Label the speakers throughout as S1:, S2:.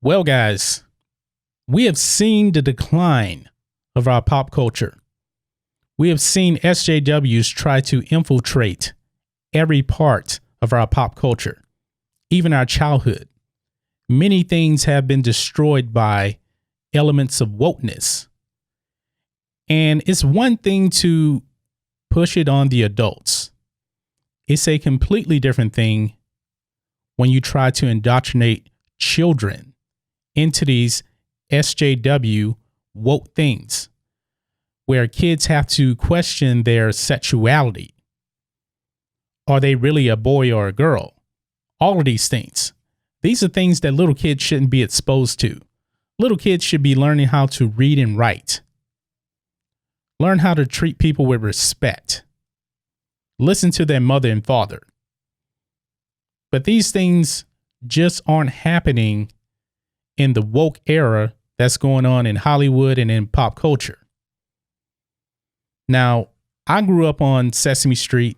S1: Well, guys, we have seen the decline of our pop culture. We have seen SJWs try to infiltrate every part of our pop culture, even our childhood. Many things have been destroyed by elements of wokeness. And it's one thing to push it on the adults. It's a completely different thing when you try to indoctrinate children into these SJW woke things, where kids have to question their sexuality. Are they really a boy or a girl? All of these things. These are things that little kids shouldn't be exposed to. Little kids should be learning how to read and write. Learn how to treat people with respect. Listen to their mother and father. But these things just aren't happening in the woke era that's going on in Hollywood and in pop culture. Now, I grew up on Sesame Street.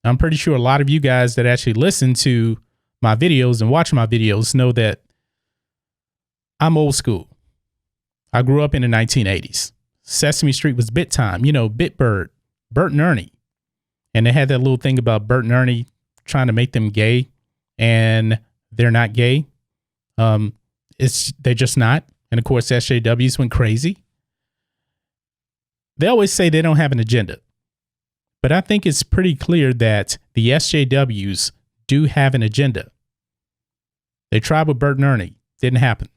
S1: I'm pretty sure a lot of you guys that actually listen to my videos and watch my videos know that I'm old school. I grew up in the 1980s. Sesame Street was bit time, Bit Bird, Bert and Ernie. And they had that little thing about Bert and Ernie trying to make them gay, and they're not gay. They're just not. And of course, SJWs went crazy. They always say they don't have an agenda. But I think it's pretty clear that the SJWs do have an agenda. They tried with Bert and Ernie. Didn't happen.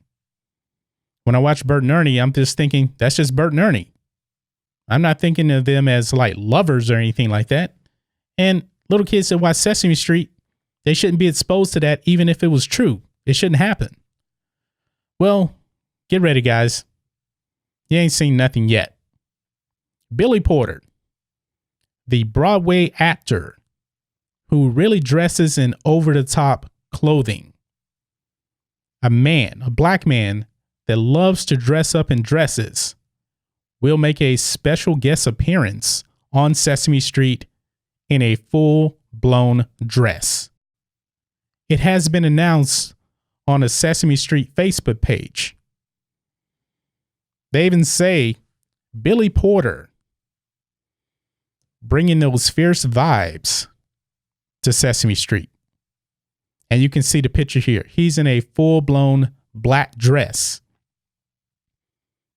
S1: When I watch Bert and Ernie, I'm just thinking, that's just Bert and Ernie. I'm not thinking of them as like lovers or anything like that. And little kids that watch Sesame Street, they shouldn't be exposed to that, even if it was true. It shouldn't happen. Well, get ready, guys. You ain't seen nothing yet. Billy Porter, the Broadway actor who really dresses in over-the-top clothing. A black man that loves to dress up in dresses, will make a special guest appearance on Sesame Street in a full-blown dress. It has been announced on a Sesame Street Facebook page. They even say Billy Porter bringing those fierce vibes to Sesame Street. And you can see the picture here. He's in a full-blown black dress.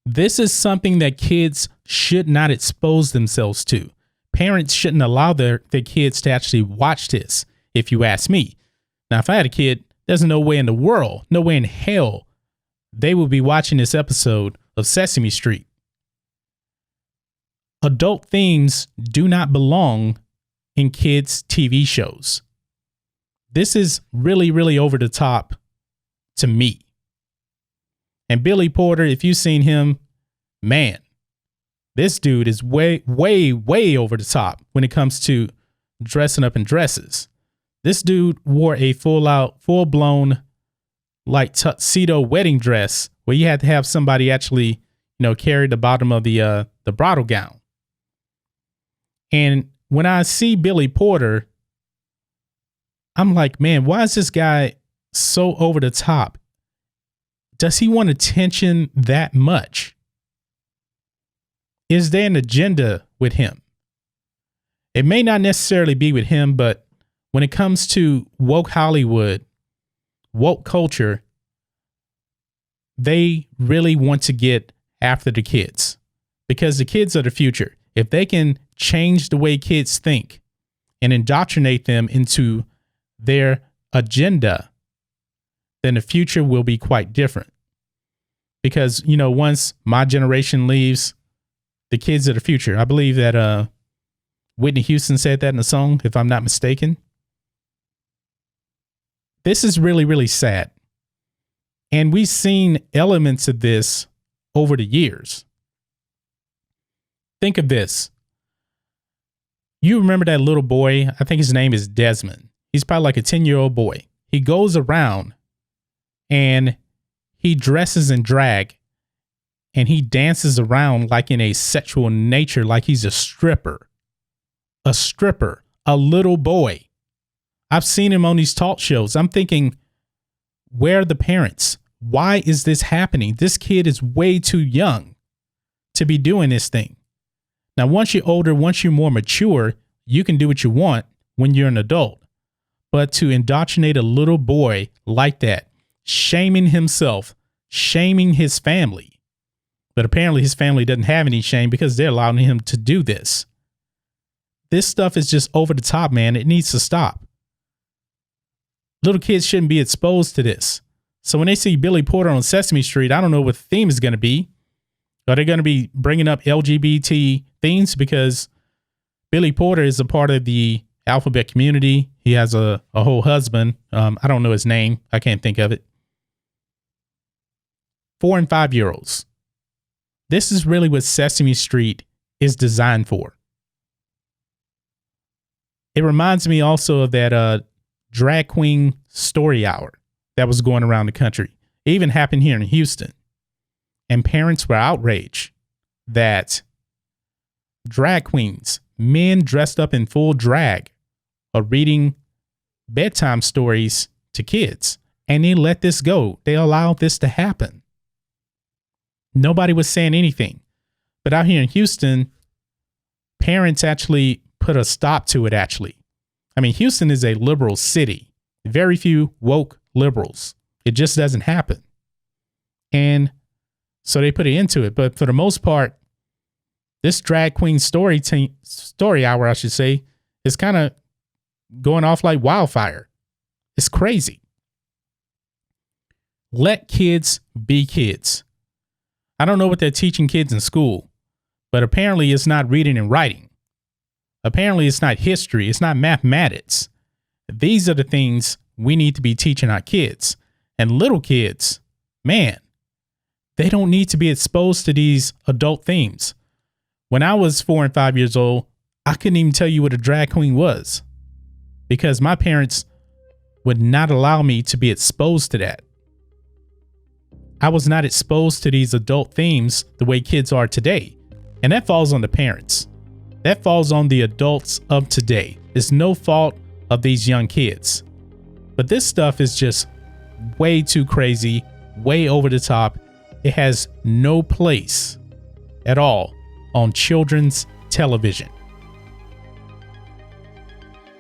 S1: This is something that kids should not expose themselves to. Parents shouldn't allow their kids to actually watch this, if you ask me. Now, if I had a kid, there's no way in the world, no way in hell, they would be watching this episode of Sesame Street. Adult themes do not belong in kids' TV shows. This is really, really over the top to me. And Billy Porter, if you've seen him, man, this dude is way, way, way over the top when it comes to dressing up in dresses. This dude wore a full-blown, like tuxedo wedding dress where you had to have somebody actually, carry the bottom of the bridal gown. And when I see Billy Porter, I'm like, man, why is this guy so over the top? Does he want attention that much? Is there an agenda with him? It may not necessarily be with him, but when it comes to woke Hollywood, woke culture, they really want to get after the kids because the kids are the future. If they can change the way kids think and indoctrinate them into their agenda, then the future will be quite different. Because, once my generation leaves, the kids of the future. I believe that Whitney Houston said that in a song, if I'm not mistaken. This is really, really sad. And we've seen elements of this over the years. Think of this. You remember that little boy? I think his name is Desmond. He's probably like a 10-year-old boy. He goes around and he dresses in drag and he dances around like in a sexual nature, like he's a stripper, a little boy. I've seen him on these talk shows. I'm thinking, where are the parents? Why is this happening? This kid is way too young to be doing this thing. Now, once you're older, once you're more mature, you can do what you want when you're an adult. But to indoctrinate a little boy like that, shaming himself, shaming his family. But apparently his family doesn't have any shame because they're allowing him to do this. This stuff is just over the top, man. It needs to stop. Little kids shouldn't be exposed to this. So when they see Billy Porter on Sesame Street, I don't know what the theme is going to be. Are they going to be bringing up LGBT themes? Because Billy Porter is a part of the alphabet community. He has a whole husband. I don't know his name. I can't think of it. 4 and 5-year-olds. This is really what Sesame Street is designed for. It reminds me also of that drag queen story hour that was going around the country. It even happened here in Houston. And parents were outraged that drag queens, men dressed up in full drag, are reading bedtime stories to kids. And they let this go. They allowed this to happen. Nobody was saying anything. But out here in Houston, parents actually put a stop to it, actually. I mean, Houston is a liberal city. Very few woke liberals. It just doesn't happen. And so they put it into it. But for the most part, this drag queen story hour, I should say, is kind of going off like wildfire. It's crazy. Let kids be kids. I don't know what they're teaching kids in school, but apparently it's not reading and writing. Apparently it's not history. It's not mathematics. These are the things we need to be teaching our kids. And little kids, man, they don't need to be exposed to these adult themes. When I was 4 and 5 years old, I couldn't even tell you what a drag queen was because my parents would not allow me to be exposed to that. I was not exposed to these adult themes the way kids are today. And that falls on the parents. That falls on the adults of today. It's no fault of these young kids. But this stuff is just way too crazy, way over the top. It has no place at all on children's television.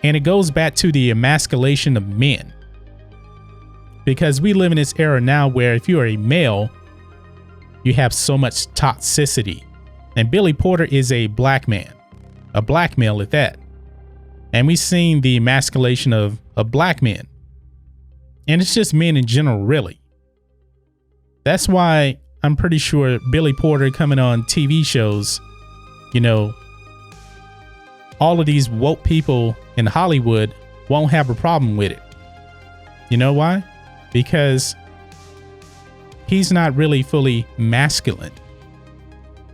S1: And it goes back to the emasculation of men. Because we live in this era now where if you are a male, you have so much toxicity. And Billy Porter is a black man, a black male at that. And we've seen the emasculation of black men. And it's just men in general, really. That's why I'm pretty sure Billy Porter coming on TV shows, you know, all of these woke people in Hollywood won't have a problem with it. You know why? Because he's not really fully masculine.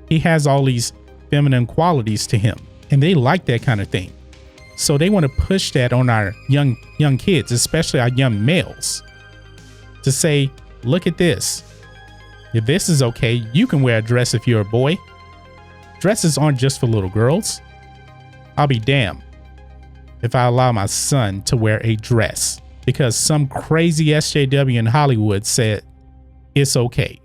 S1: He has all these feminine qualities to him, and they like that kind of thing. So they want to push that on our young kids, especially our young males, to say, look at this. If this is okay, you can wear a dress if you're a boy. Dresses aren't just for little girls. I'll be damned if I allow my son to wear a dress because some crazy SJW in Hollywood said it's okay.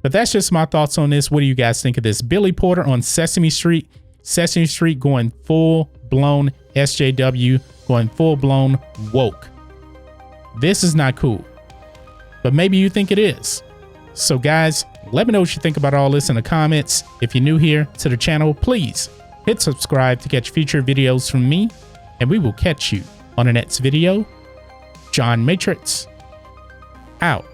S1: But that's just my thoughts on this. What do you guys think of this? Billy Porter on Sesame Street. Sesame Street going full-blown SJW, going full-blown woke. This is not cool. But maybe you think it is. So guys, let me know what you think about all this in the comments. If you're new here to the channel, please hit subscribe to catch future videos from me. And we will catch you on the next video. John Matrixx, out.